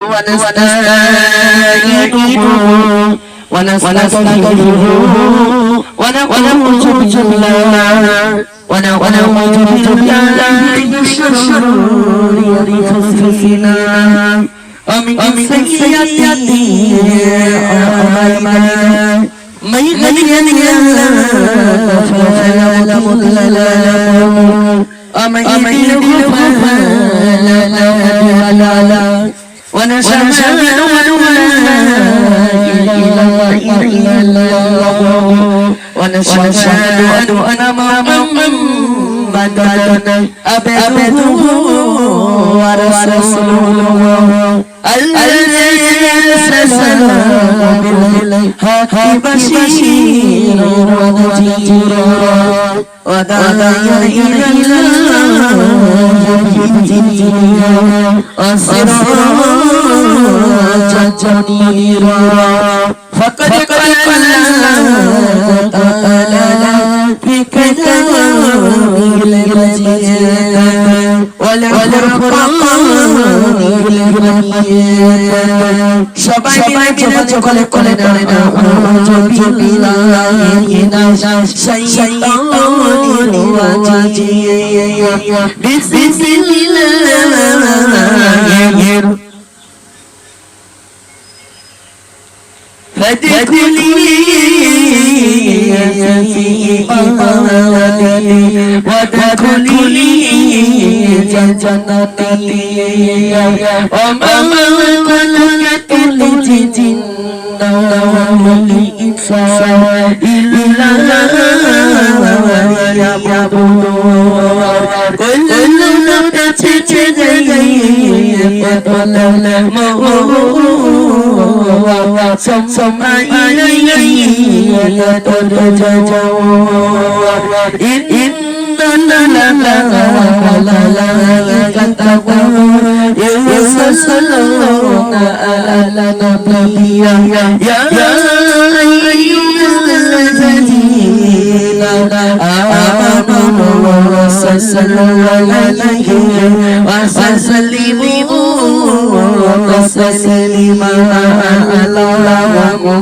ونستعينه ونستغفره ونعوذ بالله من شرور أنفسنا ومن سيئات أعمالنا من يهده الله فلا مضل له ومن يضلل فلا هادي له ونشهد أن لا إله إلا الله ونشهد أن محمدا عبده ورسوله الذي أرسل بالحق بشيرا ونذيرا وداعيا إلى الله بإذنه وسراجا منيرا فقد قال الله تعالى في كتابه المجيد والفرقان المجيد সবাই মিলে চলে করে না আউযু বিল্লাহি মিনাশ শাইতানির রাজিম বিসমিল্লাহির فادخلي في عبادي وادخلي جنتي وما خلقت الجن والإنس إلا ليعبدون كل نفس ثم إليه ترجعون إن الملائكة يصلون على النبي يا أيها الذين آمنوا صلوا عليه وسلموا تسليما اللهم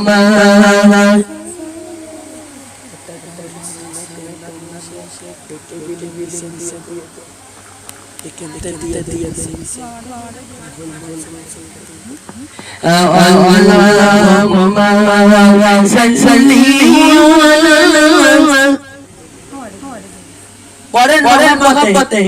পরের মহব্বতে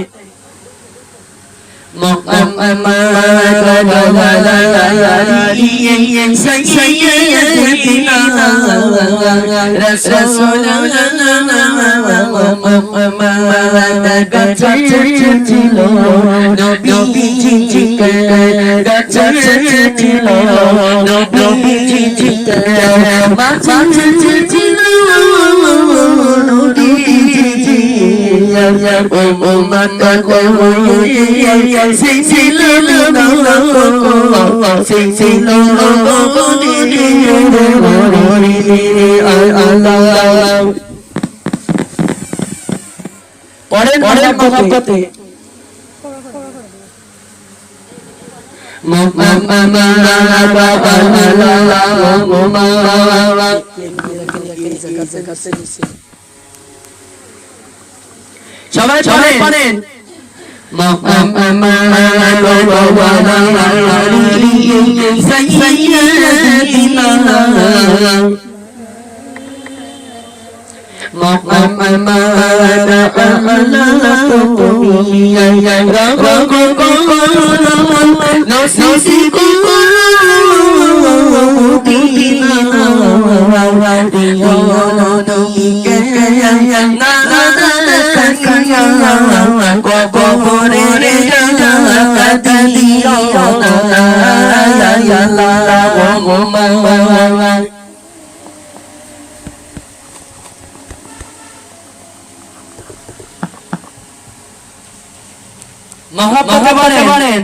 পরের মহব্বতে সবাই পড়েন মহব্বতে বলেন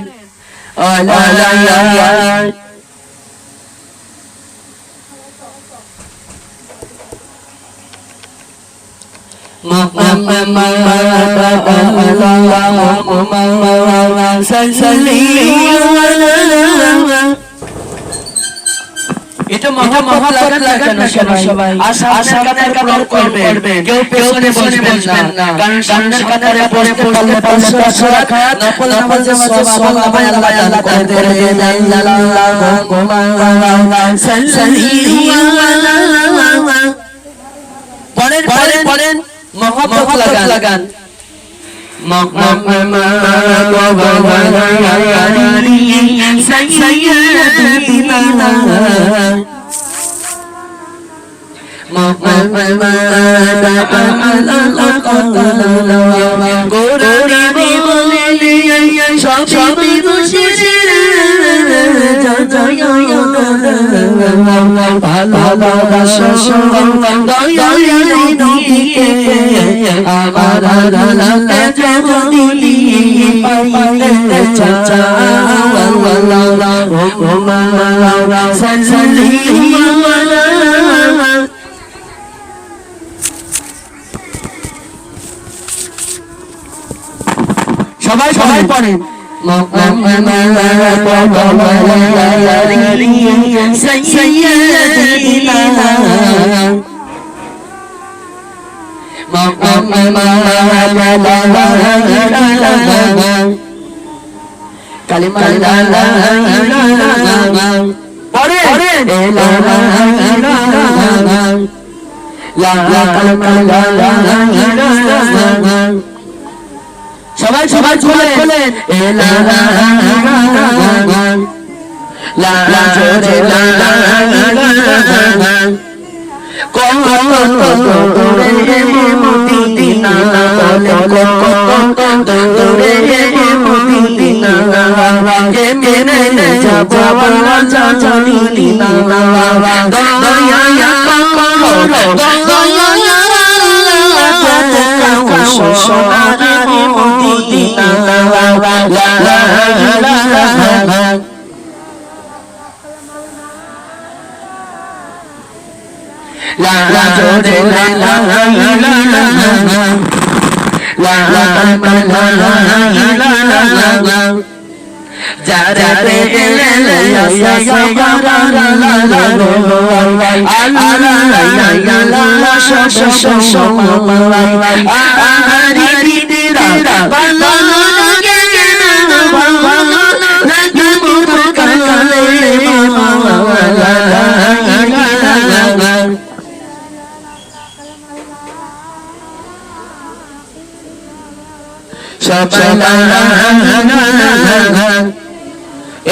এটা মহব্বত লাগান না সবাই আর সামনের কাতার করবেন কেউ পেছনে বসবেন না কারণ সামনের কাতারে বসতে পারলে 500 রাকাত নফল নামাজের সওয়াব আল্লাহ তাআলা করে দেবেন পড়েন মহব্বত লাগান সবাই পড়েন কালিমা সবাই খোলেন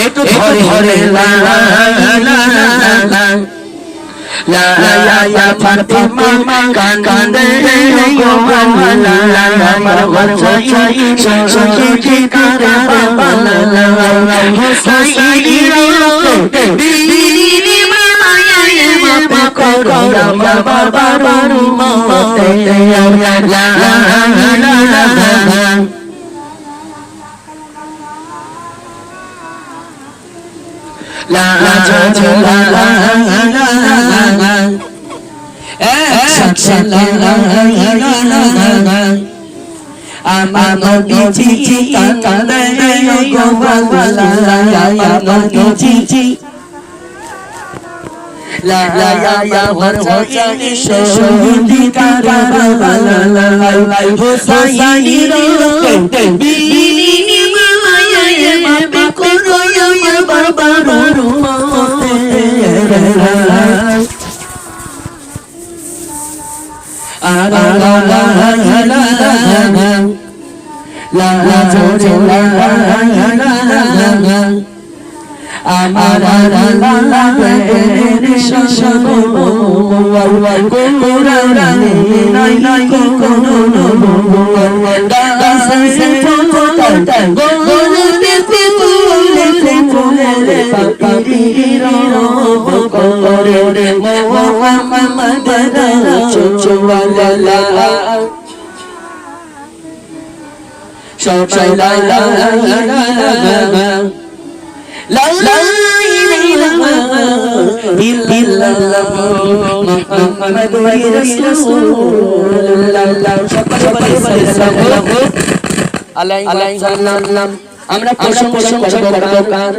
একটু ধরে লা ফাতিমা কান্দে গো বালা আমার বাচ্চাই সখী করে বালা হুসাইন রতে দিদি মামায়ে বাবা করো বাবা রুমতে লা আমার নবীজি কাঁদে গো বালা আমার নবীজি লা হর হোসেন শহীদ কারবালা হোসাইন রতে বিনি মামায়ে বাবা করো বাবা রুমতে আমার সবাই লা লা লা লা লা লা লা ইল্লাল্লাহ মুহাম্মাদুর রাসূলুল্লাহ সকলে সাল্লাল্লাহু আলাইহি ওয়াসাল্লাম আমরা প্রশংসা করব কার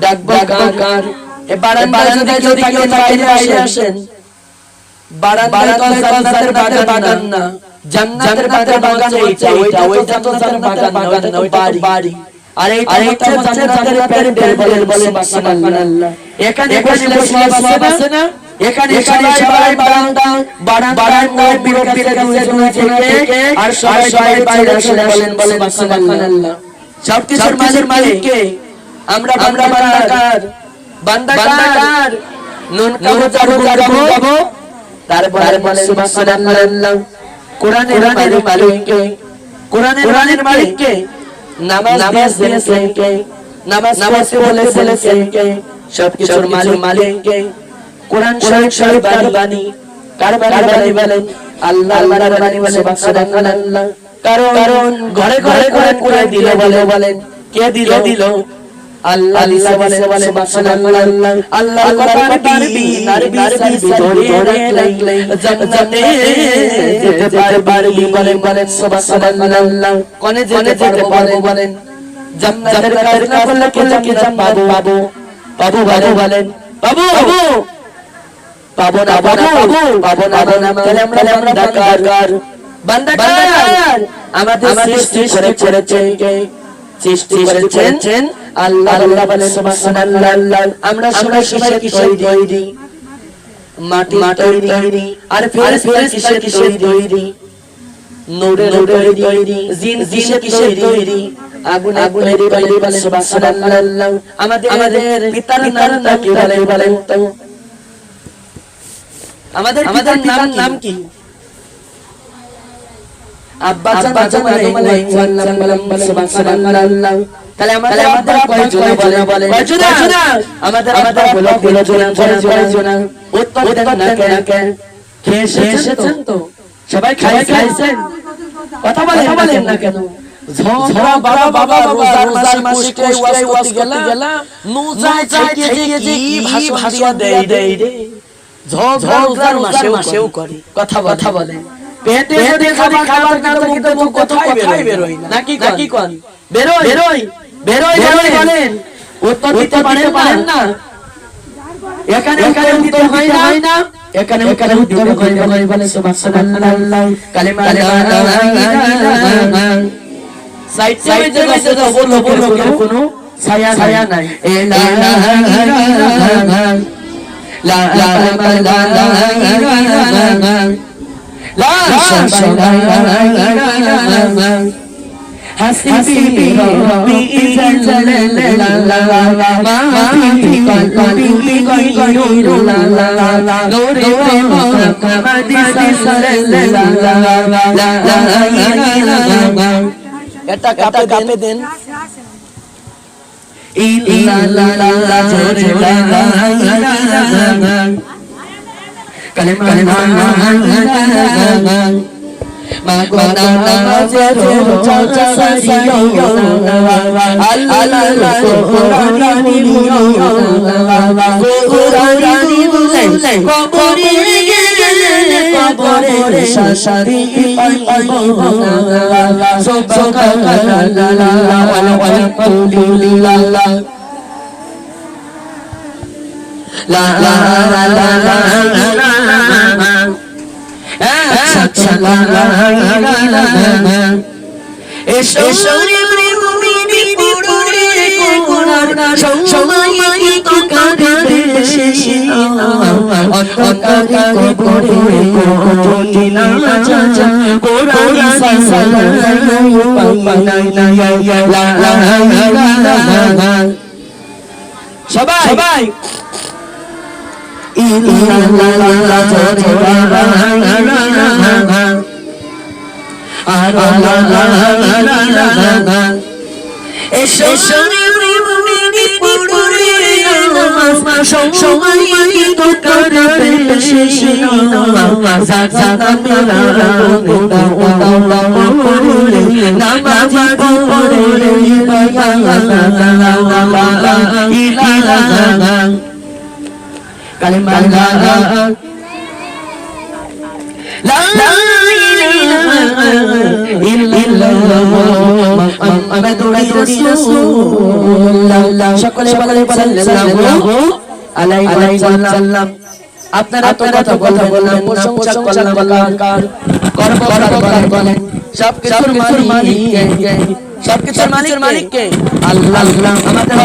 ডাকব কার এ বারান্দায় যদি কেউ বাইরে আসেন বারান্দায় জান্নাতের বাগান না জান্নাতের বাগান ওইটা তো জান্নাতের বাগান না ওইটা বাড়ি আর এইটা হচ্ছে জান্নাতের প্যান্ডেল বলে সুবহানাল্লাহ এখানে বসলে সব আছে না এখানে সবাই বারান্দায় বিরোধীদের কাছে থেকে আর সবাই বাইরে আসে বলেন সুবহানাল্লাহ সবকিছুর মালিক কে আমরা বান্দাকার নুন কাবু যাব তারপরে বলেন সুবহানাল্লাহ কোরআনের মালিক কে নামাজ দিয়েছেন কে নামাজ বলেছেন কে সবকিছুর মালিক কে কোরআন শরীফ বাণী কার বাণী বলেন আল্লাহর বাণী বলে সুবহানাল্লাহ কারণ ঘরে কোরআন দিলে বলেন কে দিল আল্লাহ বলে সুবহানাল্লাহ আল্লাহ পারবি নারবি ধরে রাখলে জান্নাতে যেতে পারবি বলেন সুবহানাল্লাহ কোনে যেতে পারবো বলেন জান্নাতের কাজ না করলে কি জান্নাত পাবো বলেন পাবো না তাহলে আমরা ডাকার বান্দাকার আমাদের সৃষ্টি করেছেন আল্লাহ বলে সুবহানাল্লাহ আমরা সবাই কিসের তৈরি মাটি তৈরি আর ফেরেশতা কিসের তৈরি নূরের তৈরি জিন কিসের তৈরি আগুন তৈরি বলে সুবহানাল্লাহ আমাদের পিতার নাম কি বলেন তো আমাদের নাম কি আব্বা জান আদম আলাইহিস সালাম বলে সুবহানাল্লাহ তাহলে আমাদের কয়জন বলে আমাদের বলো উত্তর দেন না কেন খেয়ে এসেছেন তো সবাই খাইছেন কথা বলেন না কেন ঝগড়া বাবা রোজার মাসে কই ওয়াজ করতে গেলাম নু যায় যে কি ভাষণ দেই ঝগড়ার মাসেও করে কথা বলে পেটে যদি খাবার না তো কিন্তু মুখ কথাই বেরোয় না নাকি কোন বেরোয় বলেন উত্তর দিতে পারেন না এখানে উত্তর হয় না এখানে উত্তর হয় বলে সুবহানাল্লাহ কালিমা লা ইলাহা সাইড যে বলো কোনো ছায়া নাই এ লা ইলাহা লা ইলাহা لا حسبي ربي جل ما في قلبي غير نور محمد صلى الله এটা কাপে দেন ইল্লাল্লাহ কালেমা মাগনা নামাজের চর্চা সারিও আল্লাহ কোরআনি বলিও কোরআনি বলে কবরে গেলে কবরে শাশারি পাইব সুবহানাল্লাহ আলহামদুলিল্লাহ লা লা লা লা এসরে মুমিনি পড়ে কোরআন সময় তো কাঁদে বেশি অন্তকারে কবরে কোটি না চাচা কোরআন সালামু পাইনা লা লা লা সবাই ইল্লাল্লাহ এসরে মুমিনি পড়ে নামাজ সময় তো কাঁদে বেশি জানা মেরা পড়ে নামাজ পড়ে লা ইলাহা কালিমা লা ইলাহা ইল্লাল্লাহ মুহাম্মাদুর রাসূলুল্লাহ সকলে বলে সাল্লাল্লাহু আলাইহি ওয়াসাল্লাম আপনারা কথা বললেন প্রশংসা করলাম কার বলেন সবকিছুর মালিক কে আল্লাহ আমাদের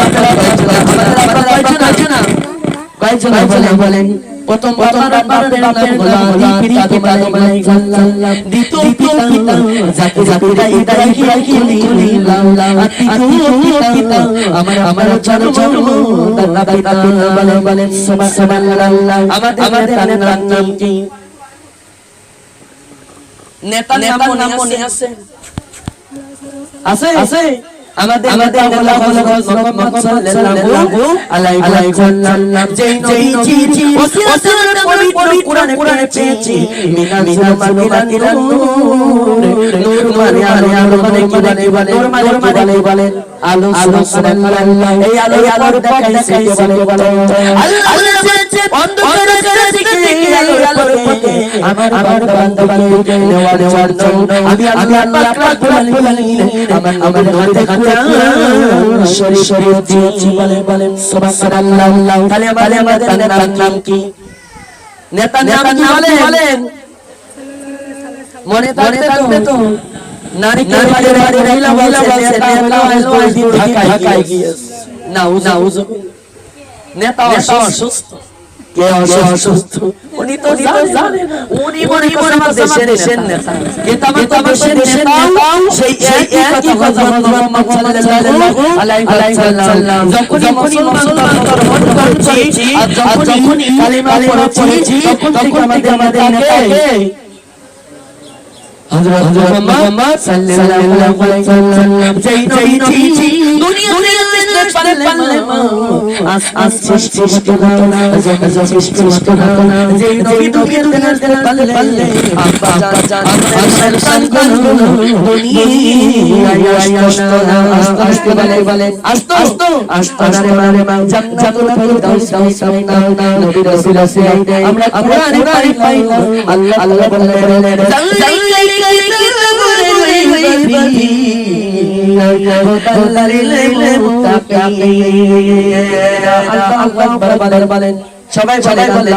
কয়জন বলেন প্রথম বাপের নাম গোলাম পিতা মালিক আল্লাহ দ্বিতীয় পিতা যাকে ইব্রাহিম পিতা আমার জন্ম দাদা পিতা বলেন সুবহানাল্লাহ আমাদের নাম কি নেতা নাম মনে আছে আমাদের মুহাম্মদ সাল্লাল্লাহু আলাইহি ওয়াসাল্লাম যেই নবী ওসিয়তের পবিত্র কোরআনে পেয়েছি মিনা মাদিনাতির নূর মানে কি বলে আলো সুবহানাল্লাহ এই আলোর দেখাই বলে আল্লাহ অন্ধকার থেকে আলোর পথে আমার বান্দাকে নেওয়ার জন্য আমি আল্লাহ পাক বলেন আমার হাতে শরীয়ত দিয়েছি বলেন সুবহানাল্লাহ তাহলে আমাদের নেতার নাম কি নেতার নাম কি বলেন মনে থাকবে তো নারীকে বাড়ি মহিলা বলছে নেতা হলো ঢাকায় গিয়েছে নাউজুবিল্লাহ নেতা অসুস্থ কে অসুস্থ উনি তো জানে না উনি মনে দেশের নেতা কিন্তু আমার দেশের নেতা সেই একই কথা মুহাম্মদ সাল্লাল্লাহু আলাইহি ওয়াসাল্লাম যখনই মুসলমান গ্রহণ করেছি আর যখনই কালিমা পড়েছি তখন থেকে আমাদের নেতাকে হযরত মুহাম্মদ সাল্লাল্লাহু আলাইহি ওয়াসাল্লাম যেই নবী দুনিয়াতে পারলেন আস সৃষ্টি ঘটনা যেই নবী দুনিয়াতে পারলেন আব্বা জান আশার গুলো দুনিয়ায় আস্তে বলে আস্তে রে মা জান্নাতুল ফিরদাউস না নবী রাসূল আমরা কোরআনে পাই আল্লাহ বলেন বলেন সবাই বলেন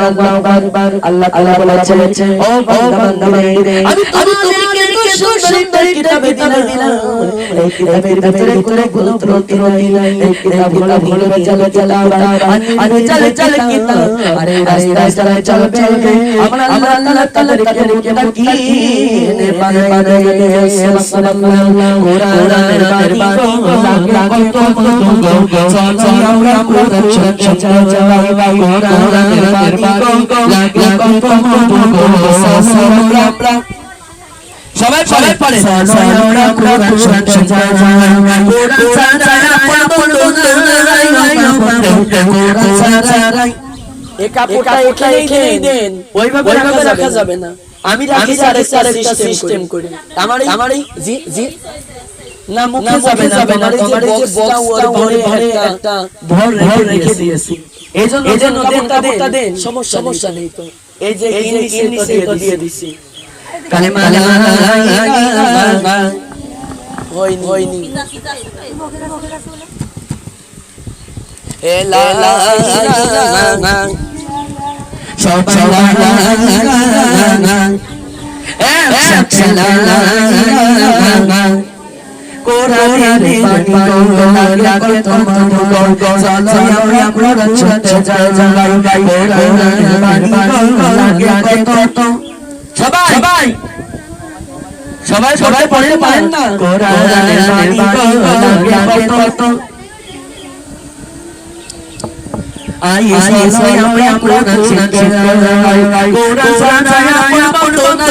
আল্লাহ বলেছে ও বান্দা আমি তোমাকে সুন্দর কিতাবে দিলাম এই কিতাবের ভিতরে কোনো ত্রুটি নাই এই কিতাবগুলো ভুলে চলে চলে কিতাব আরে রাস্তায় চলবে আমরা আল্লাহ তাআলাকে কি নে বানাইছে সুবহানাল্লাহ কোরআনের বাণী লাগে কত চলো আমরা কোরআন চাই কোরআনের বাণী লাগে কত সবাই পড়ে আমরা কোরআন এই কাপড়টা এখানেই দেন ওইভাবে রাখা যাবে না আমি রাখি আরেকটা সিস্টেম করে আমার জি না মুখে যাবে না তোমার এই যে বক্সটা ভরে একটা ভর রেখে দিয়েছি এইজন্য কাপড়টা দেন সমস্যা নেই তো এই যে ইংলিশে তো দিয়ে দিছি কালেমা লা ইলাহা হয়নি এ লা ইলাহা সবাই লা ইলাহা একসাথে লা ইলাহা কোরআনের বাণী লাগে তোমার চলো আমরা ছুটে যাই কোরআনের বাণী লাগে কত সবাই পড়তে পারেন না কোরআনের বাণী লাগে কত আই চলো আমরা ছুটে যাই কোরআন ছাড়া আপন কোরআন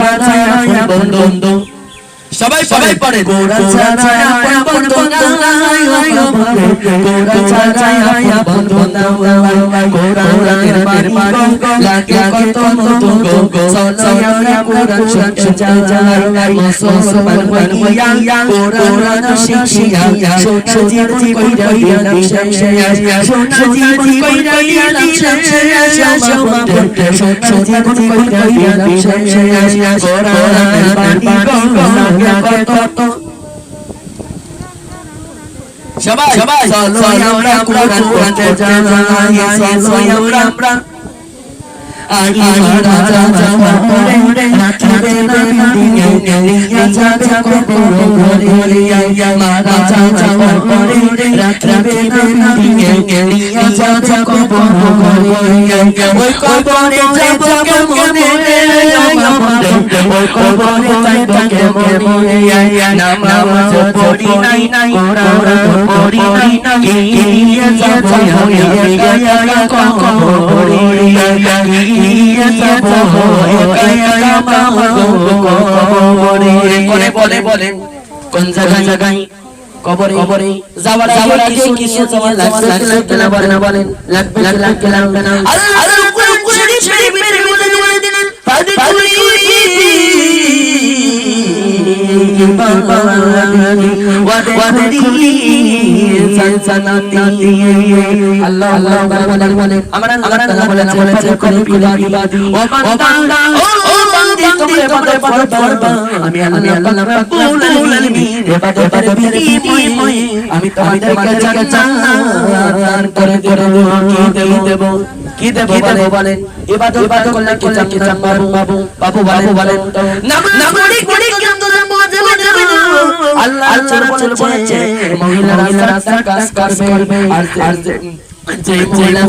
ছাড়া বন্ধু সবাই পড়ে কোরআন ছাড়া আপন কোরআন ছাড়া আপন কোরআনের বাণী লাগে কত চলো আমরা কোরআন শুনতে যাই মুসলমান হইয়া কোরআন শিখিয়া সোনা জীবন কইরা দিলাম শেষ সোনা জীবন কইরা দিলাম শেষ সোনা জীবন কইরা দিলাম শেষ কোরআনের বাণী গঙ্গা কত সবাই চলো আমরা কোরআন পড়তে যাই চলো আমরা আরি রাজা জামা পরে রাখবে না দিনে নিয়া যাবে কবর ঘরে মা রাজা জামা পরে রাখবে না দিনে নিয়া যাবে কবর ঘরে ওই কবরে যাবে কেমনে ওই কবরে যাবে কেমনে নামাজ পড়ি নাই কোরআন পড়ি নাই নিয়া যাবে হইয়া কবরে বলেন কোন জায়গায় কবরে যাওয়ার আগে কিছু লাগবে না বলেন লাগবে না আল্লাহ কোরআন শরীফের মধ্যে বলে দিলেন আল্লাহ বলেন আমরা বলেছে কোন বিবাদী ও বান্দা ও বান্দি তোমরা ইবাদত করবা আমি আল্লাহ রাব্বুল আলামিন ইবাদত বিনিময়ে আমি তোমাদেরকে জান্নাত দান করে দেব কি দেব বলেন ইবাদত করলে কি বাবু বলেন নামাজ পড়ি কিন্তু আল্লাহ বলেছে মহিলারা রাস্তার কাজ করবে আর যে মহিলা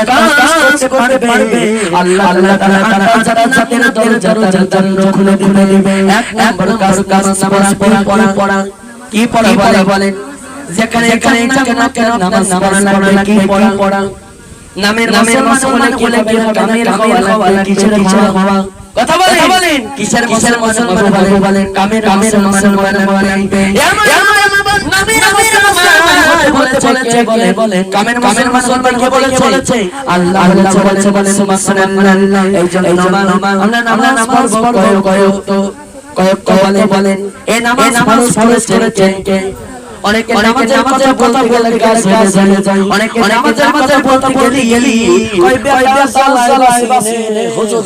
কাজ করবে আল্লাহ জান্নাতের দরজা খুলে দিবে এক নম্বর কাজ নামাজ পড়া কি পড়া বলেন যেখানে কেন নামাজ পড়া কি পড়া নামের মুসলমান বলে কি কামের হওয়া কিসের হওয়া কথা বলেন কিসের মুসলমান বলেন কামের মুসলমান বলেন বলেন কামের মুসলমান কে বলেছে আল্লাহ বলেছে সুবহানাল্লাহ এই জন্য আমরা নামাজ পড়ব কয়েক বলেন এই নামাজ ফরজ করেছেন কে অনেকে নামাজের কথা বলে গাছ চলে যায় অনেকে নামাজের কথা বলতে গেলি কই বেটা সালাই হুজুর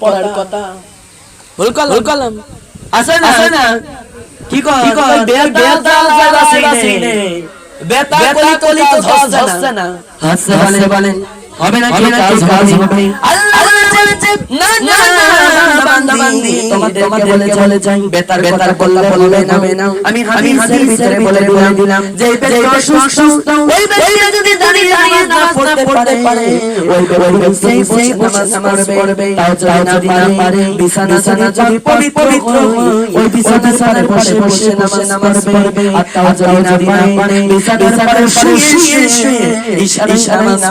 পড়ার কথা হুলকালাম আছে না কি কয় বেটা সালাই বেটা কলি তো হচ্ছে না বলেন হবে না কি কাজ হবে আল্লাহ বলেছে না বান্দি তোমাদেরকে বলে যাই বেতার বলবে না আমি হাদিসের ভিতরে বলে দিলাম যে ব্যক্তি সুস্থ ওই ব্যক্তি যদি দাঁড়িয়ে নামাজ পড়তে পারে ওই ব্যক্তি সেই নামাজ পড়বে তাও যদি না পারে বিছানা যদি পবিত্র ওই বিছানায় বসে নামাজ পড়বে আর তাও যদি না পারে বিছানায় শুয়ে ইশারায় নামাজ